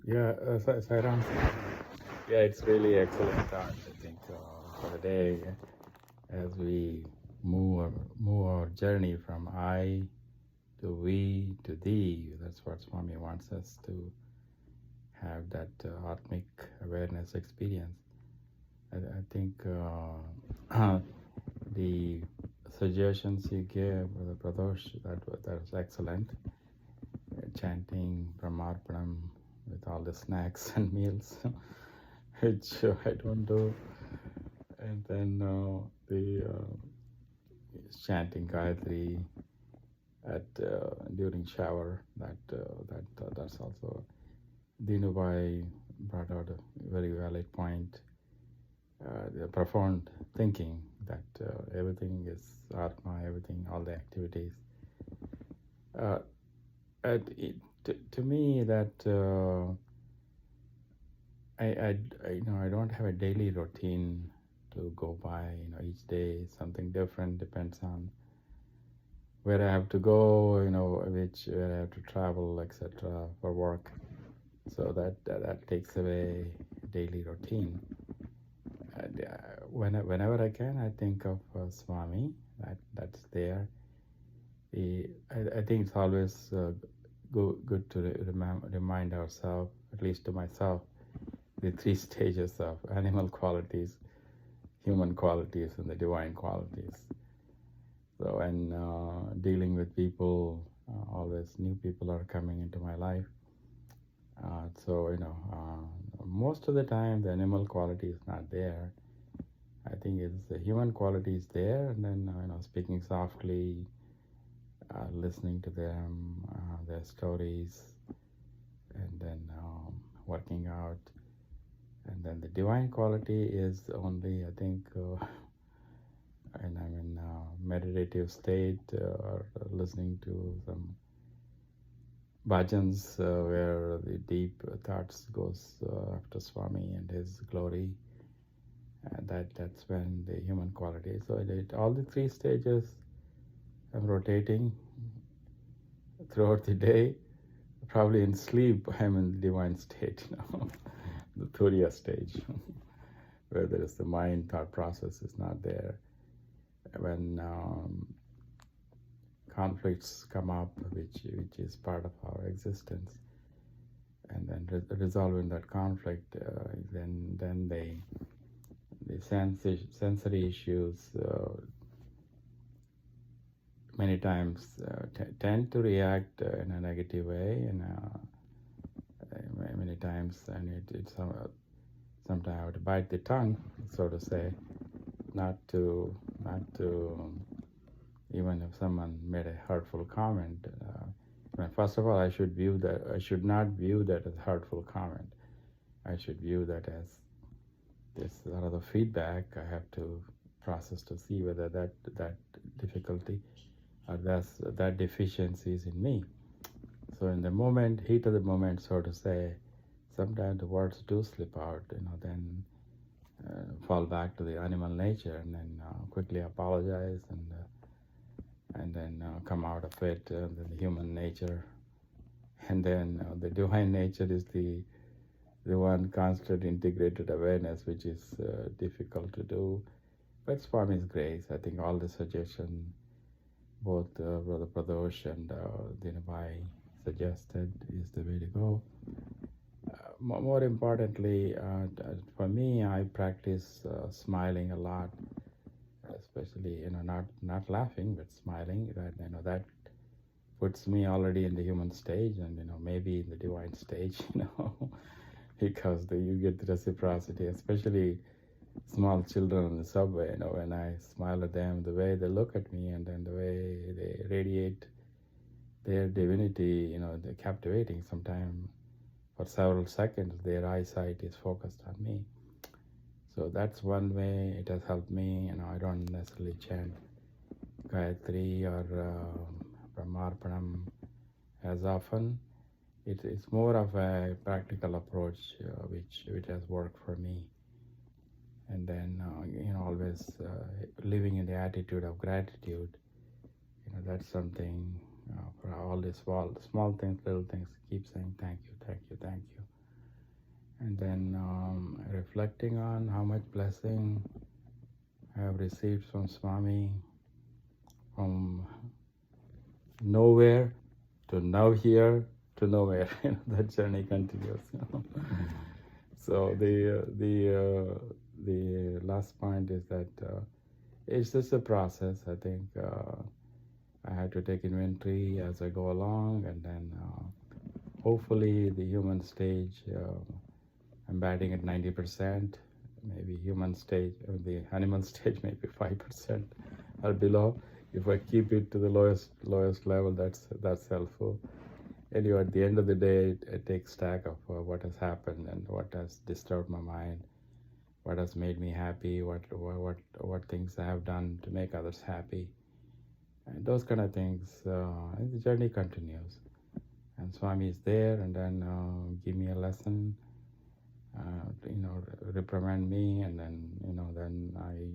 Yeah, Sairam. Yeah, it's really excellent thought, I think, for the day as we move our journey from I to we to thee. That's what Swami wants us to have, that Atmic awareness experience. I think the suggestions you gave, Pradosh, that was excellent. Chanting Brahmarpanam with all the snacks and meals, which I don't do. And then the chanting Gayatri at during shower. That's also Dinubai brought out a very valid point. The profound thinking that everything is Atma, everything, all the activities. Uh, to me, that I don't have a daily routine to go by. Each day something different, depends on where I have to go, where I have to travel, etc. for work. So that takes away daily routine. And, whenever I can, I think of Swami. That's there. I think it's always good to remind ourselves, at least to myself, the three stages of animal qualities, human qualities, and the divine qualities. So, and dealing with people, always new people are coming into my life. So, most of the time the animal quality is not there. I think it's the human quality is there, and then speaking softly, listening to them, their stories, and then working out. And then the divine quality is only, I think, and I'm in meditative state, or listening to some bhajans where the deep thoughts goes after Swami and his glory. That's when the human quality. So all the three stages, I'm rotating throughout the day. Probably in sleep, I'm in the divine state, the Turiya stage, where there is the mind thought process is not there. When conflicts come up, which is part of our existence, and then resolving that conflict, then the sensory issues many times tend to react in a negative way, and many times, and it's sometimes I have to bite the tongue, so to say, not to even if someone made a hurtful comment. First of all, I should not view that as hurtful comment. I should view that as this sort of the feedback I have to process to see whether that difficulty or that deficiency is in me. So in the moment, heat of the moment, so to say, sometimes the words do slip out, then fall back to the animal nature, and then quickly apologize, and then come out of it, and then the human nature, and then the divine nature is the one constant integrated awareness, which is difficult to do. But Swami's grace, I think all the suggestion, both Brother Pradosh and Dinabai suggested, is the way to go. More importantly, for me, I practice smiling a lot, especially not laughing but smiling. That puts me already in the human stage, and maybe in the divine stage, because you get the reciprocity, especially small children on the subway. When I smile at them, the way they look at me, and then the way they radiate their divinity, they're captivating. Sometimes for several seconds, their eyesight is focused on me. So that's one way it has helped me. I don't necessarily chant Gayatri or Brahmarpanam as often. It's more of a practical approach, which has worked for me. And then always living in the attitude of gratitude. That's something for all the small things, little things. Keep saying thank you, thank you, thank you. then reflecting on how much blessing I have received from Swami, from nowhere to now here to nowhere. That journey continues. So the last point is that it's just a process. I think I had to take inventory as I go along, and then hopefully the human stage, I'm batting at 90%. Maybe human stage, the animal stage, maybe 5% or below. If I keep it to the lowest level, that's helpful. Anyway, at the end of the day, it takes stock of what has happened and what has disturbed my mind, what has made me happy, what things I have done to make others happy, and those kind of things. And the journey continues, and Swami is there, and then give me a lesson, reprimand me, and then I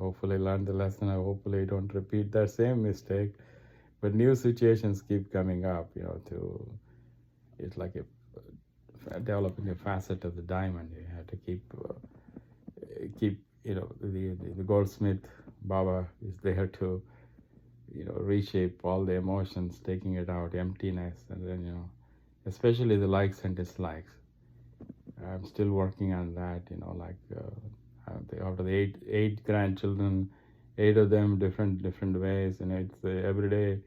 hopefully learn the lesson. I hopefully don't repeat that same mistake. But new situations keep coming up, it's like developing a facet of the diamond. You have to keep, the goldsmith Baba is there to, reshape all the emotions, taking it out, emptiness, and then, especially the likes and dislikes. I'm still working on that, after the eight grandchildren, 8 of them different ways, and it's every day.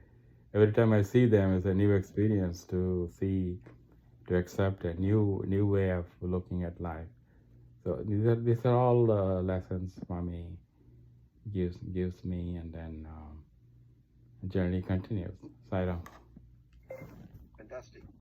Every time I see them, it's a new experience to accept a new way of looking at life. So these are all lessons Mommy gives me, and then the journey continues. Sairam. Fantastic.